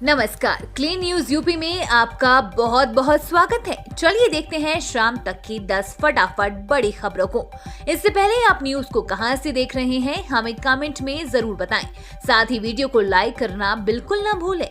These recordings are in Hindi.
नमस्कार, क्लीन न्यूज यूपी में आपका बहुत बहुत स्वागत है। चलिए देखते हैं शाम तक की 10 फटाफट बड़ी खबरों को। इससे पहले आप न्यूज को कहां से देख रहे हैं, हमें कमेंट में जरूर बताएं। साथ ही वीडियो को लाइक करना बिल्कुल न भूलें।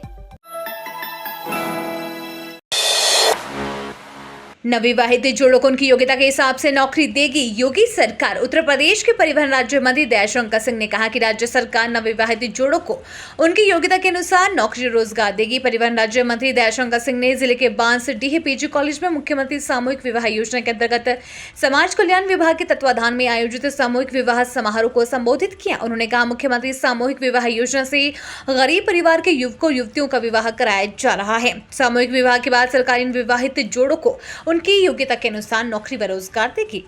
नवविवाहित जोड़ों को उनकी योग्यता के हिसाब से नौकरी देगी योगी सरकार। उत्तर प्रदेश के परिवहन राज्य मंत्री दयाशंकर सिंह ने कहा कि राज्य सरकार नवविवाहित जोड़ों को उनकी योग्यता के अनुसार नौकरी रोजगार देगी। परिवहन राज्य मंत्री दयाशंकर सिंह ने जिले के बांसडीह पीजी कॉलेज में मुख्यमंत्री सामूहिक विवाह योजना के अंतर्गत समाज कल्याण विभाग के तत्वाधान में आयोजित सामूहिक विवाह समारोह को संबोधित किया। उन्होंने कहा, मुख्यमंत्री सामूहिक विवाह योजना से गरीब परिवार के युवकों युवतियों का विवाह कराया जा रहा है। सामूहिक विवाह के बाद सरकार इन विवाहित जोड़ों को उनकी योग्यता के अनुसार नौकरी व रोजगार देगी।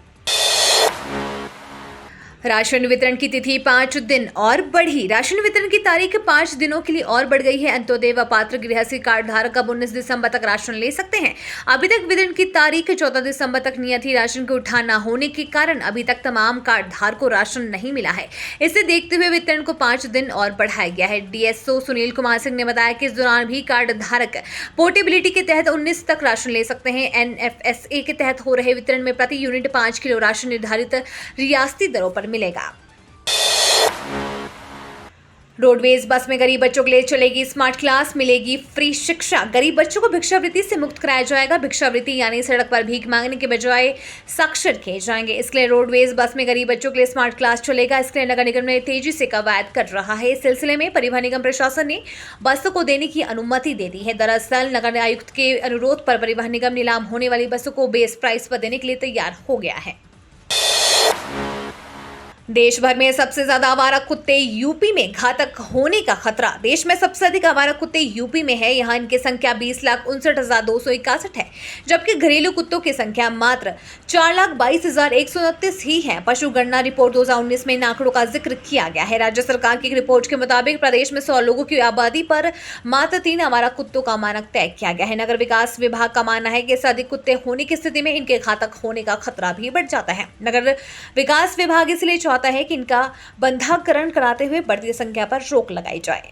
राशन वितरण की तिथि 5 दिन और बढ़ी। राशन वितरण की तारीख 5 दिनों के लिए और बढ़ गई है। अंत्योदय व पात्र गृहस्थी कार्ड धारक अब 19 दिसंबर तक राशन ले सकते हैं। अभी तक वितरण की तारीख 14 दिसंबर तक नियत थी। राशन के उठान न होने के कारण अभी तक तमाम कार्ड धारकों को राशन नहीं मिला है। इसे देखते हुए वितरण को 5 दिन और बढ़ाया गया है। डीएसओ सुनील कुमार सिंह ने बताया कि इस दौरान भी कार्ड धारक पोर्टेबिलिटी के तहत 19 तक राशन ले सकते हैं। एनएफएसए के तहत हो रहे वितरण में प्रति यूनिट 5 किलो राशन निर्धारित रियासती दरों पर मिलेगा। रोडवेज बस में गरीब बच्चों के लिए चलेगी स्मार्ट क्लास, मिलेगी फ्री शिक्षा। गरीब बच्चों को भिक्षावृत्ति से मुक्त कराया जाएगा। भिक्षावृत्ति यानी सड़क पर भीख मांगने के बजाय साक्षर किए जाएंगे। इसके लिए रोडवेज बस में गरीब बच्चों के लिए स्मार्ट क्लास चलेगा। इसके लिए नगर निगम ने तेजी से कवायद कर रहा है। इस सिलसिले में परिवहन निगम प्रशासन ने बसों को देने की अनुमति दे दी है। दरअसल नगर आयुक्त के अनुरोध पर परिवहन निगम नीलाम होने वाली बसों को बेस प्राइस पर देने के लिए तैयार हो गया है। देश भर में सबसे ज्यादा आवारा कुत्ते यूपी में, घातक होने का खतरा। देश में सबसे अधिक आवारा कुत्ते यूपी में है। यहाँ इनकी संख्या 20,59,261 है, जबकि घरेलू कुत्तों की संख्या मात्र 4,22,129 ही है। पशु गणना रिपोर्ट 2019 में इन आंकड़ों का जिक्र किया गया है। राज्य सरकार की एक रिपोर्ट के मुताबिक प्रदेश में 100 लोगों की आबादी पर मात्र 3 आवारा कुत्तों का मानक तय किया गया है। नगर विकास विभाग का मानना है कि इससे अधिक कुत्ते होने की स्थिति में इनके घातक होने का खतरा भी बढ़ जाता है। नगर विकास विभाग इसलिए चाहता है कि इनका बंधाकरण कराते हुए बढ़ती संख्या पर रोक लगाई जाए।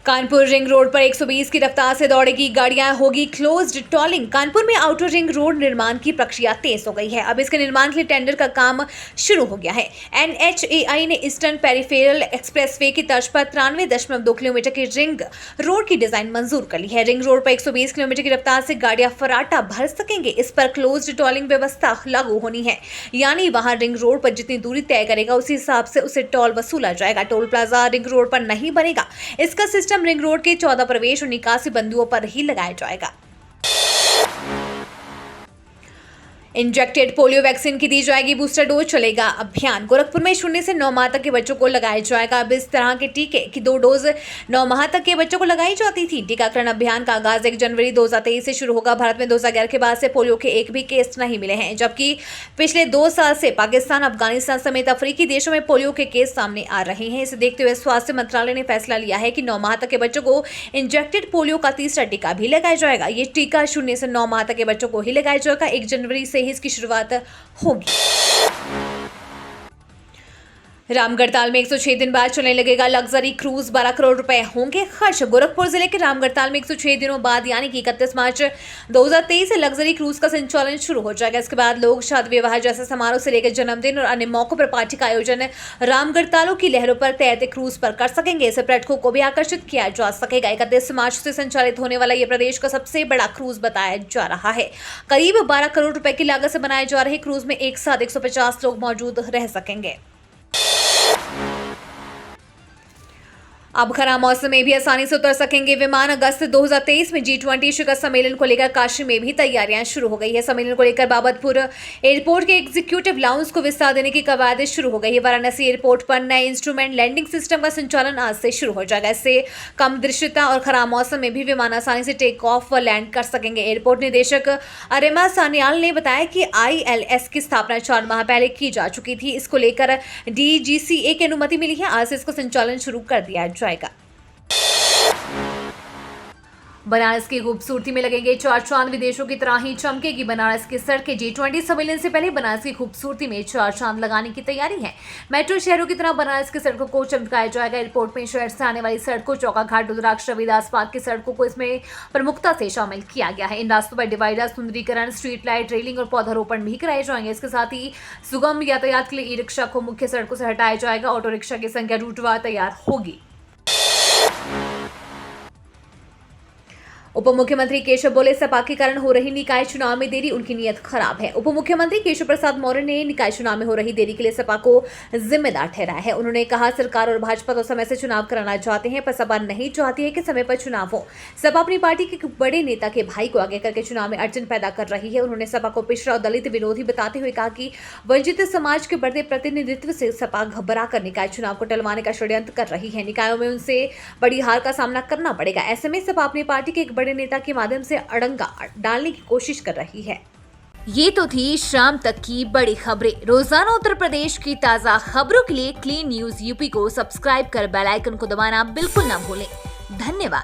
कानपुर रिंग रोड पर 120 की रफ्तार से दौड़ेगी गाड़ियां, होगी क्लोज्ड टॉलिंग। कानपुर में आउटर रिंग रोड निर्माण की प्रक्रिया तेज हो गई है। अब इसके निर्माण के लिए टेंडर का काम शुरू हो गया है। एनएचएआई ने ईस्टर्न पेरिफेरल एक्सप्रेसवे की तर्ज पर 93.2 किलोमीटर की रिंग रोड की डिजाइन मंजूर कर ली है। रिंग रोड पर 120 किलोमीटर की रफ्तार से गाड़ियां फराटा भर सकेंगे। इस पर क्लोज्ड टॉलिंग व्यवस्था लागू होनी है, यानी वहां रिंग रोड पर जितनी दूरी तय करेगा उसी हिसाब से उसे टोल वसूला जाएगा। टोल प्लाजा रिंग रोड पर नहीं बनेगा। इसका सिस्टम रिंग रोड के 14 प्रवेश और निकासी बिंदुओं पर ही लगाया जाएगा। इंजेक्टेड पोलियो वैक्सीन की दी जाएगी बूस्टर डोज, चलेगा अभियान। गोरखपुर में 0 से 9 माह तक के बच्चों को लगाया जाएगा। अब इस तरह के टीके की 2 डोज 9 माह तक के बच्चों को लगाई जाती थी। टीकाकरण अभियान का आगाज 1 जनवरी 2023 से शुरू होगा। भारत में 2011 के बाद से पोलियो के एक भी केस नहीं मिले हैं, जबकि पिछले 2 साल से पाकिस्तान, अफगानिस्तान समेत अफ्रीकी देशों में पोलियो के केस सामने आ रहे हैं। इसे देखते हुए स्वास्थ्य मंत्रालय ने फैसला लिया है कि 9 माह तक के बच्चों को इंजेक्टेड पोलियो का तीसरा टीका भी लगाया जाएगा। ये टीका 0 से 9 माह तक के बच्चों को ही लगाया जाएगा। 1 जनवरी से ही इसकी शुरुआत होगी। रामगढ़ताल में 106 दिन बाद चलने लगेगा लग्जरी क्रूज। 12 करोड़ रुपए होंगे खर्च। गोरखपुर जिले के रामगढ़ताल में 106 दिनों बाद यानी कि 31 मार्च 2023 से लग्जरी क्रूज का संचालन शुरू हो जाएगा। इसके बाद लोग शादी विवाह जैसे समारोह से लेकर जन्मदिन और अन्य मौकों पर पार्टी का आयोजन रामगढ़तालों की लहरों पर तैरते क्रूज पर कर सकेंगे। इससे पर्यटकों को भी आकर्षित किया जा सकेगा। 31 मार्च से संचालित होने वाला यह प्रदेश का सबसे बड़ा क्रूज बताया जा रहा है। करीब 12 करोड़ रुपए की लागत से बनाए जा रहे क्रूज में एक साथ 150 लोग मौजूद रह सकेंगे। अब खराब मौसम में भी आसानी से उतर सकेंगे विमान। अगस्त 2023 में G20 शिखर सम्मेलन को लेकर काशी में भी तैयारियां शुरू हो गई है। सम्मेलन को लेकर बाबतपुर एयरपोर्ट के एग्जीक्यूटिव लाउंज को विस्तार देने की कवायद शुरू हो गई है। वाराणसी एयरपोर्ट पर नए इंस्ट्रूमेंट लैंडिंग सिस्टम का संचालन आज से शुरू हो जाएगा। इससे कम दृश्यता और खराब मौसम में भी विमान आसानी से टेक ऑफ व लैंड कर सकेंगे। एयरपोर्ट निदेशक अरिमा सान्याल ने बताया कि ILS की स्थापना 4 माह पहले की जा चुकी थी। इसको लेकर DGCA की अनुमति मिली है। आज से इसका संचालन शुरू कर दिया जाएगा। बनारस की खूबसूरती में लगेंगे 4 चांद, विदेशों की तरह ही चमकेगी बनारस की सड़कें। G20 सम्मेलन से पहले बनारस की खूबसूरती में 4 चांद लगाने की तैयारी है। मेट्रो शहरों की तरह बनारस की सड़कों को चमकाया जाएगा। एयरपोर्ट में शहर से आने वाली सड़कों, चौका घाट, रुद्राक्ष, रविदास पार्क की सड़कों को इसमें प्रमुखता से शामिल किया गया है। इन रास्तों पर डिवाइडर, सुंदरीकरण, स्ट्रीट लाइट, रेलिंग और पौधारोपण भी कराए जाएंगे। इसके साथ ही सुगम यातायात के लिए ई रिक्शा को मुख्य सड़कों से हटाया जाएगा। ऑटो रिक्शा की संख्या रूटवार तैयार होगी। उप मुख्यमंत्री केशव बोले, सपा के कारण हो रही निकाय चुनाव में देरी उनकी नीयत खराब है। उप मुख्यमंत्री केशव प्रसाद मौर्य ने निकाय चुनाव में हो रही देरी के लिए सपा को जिम्मेदार ठहराया है। उन्होंने कहा, सरकार और भाजपा तो समय से चुनाव कराना चाहते हैं, पर सपा नहीं चाहती है कि समय पर चुनाव हो। सपा अपनी पार्टी के बड़े नेता के भाई को आगे करके चुनाव में अड़चन पैदा कर रही है। उन्होंने सपा को पिछड़ा और दलित विरोधी बताते हुए कहा कि वंचित समाज के बढ़ते प्रतिनिधित्व से सपा घबरा कर निकाय चुनाव को टलवाने का षड्यंत्र कर रही है। निकायों में उनसे बड़ी हार का सामना करना पड़ेगा। ऐसे में सपा अपनी पार्टी के एक बड़े नेता के माध्यम से अड़ंगा डालने की कोशिश कर रही है। ये तो थी शाम तक की बड़ी खबरें। रोजाना उत्तर प्रदेश की ताजा खबरों के लिए क्लीन न्यूज यूपी को सब्सक्राइब कर बेल आइकन को दबाना बिल्कुल ना भूलें। धन्यवाद।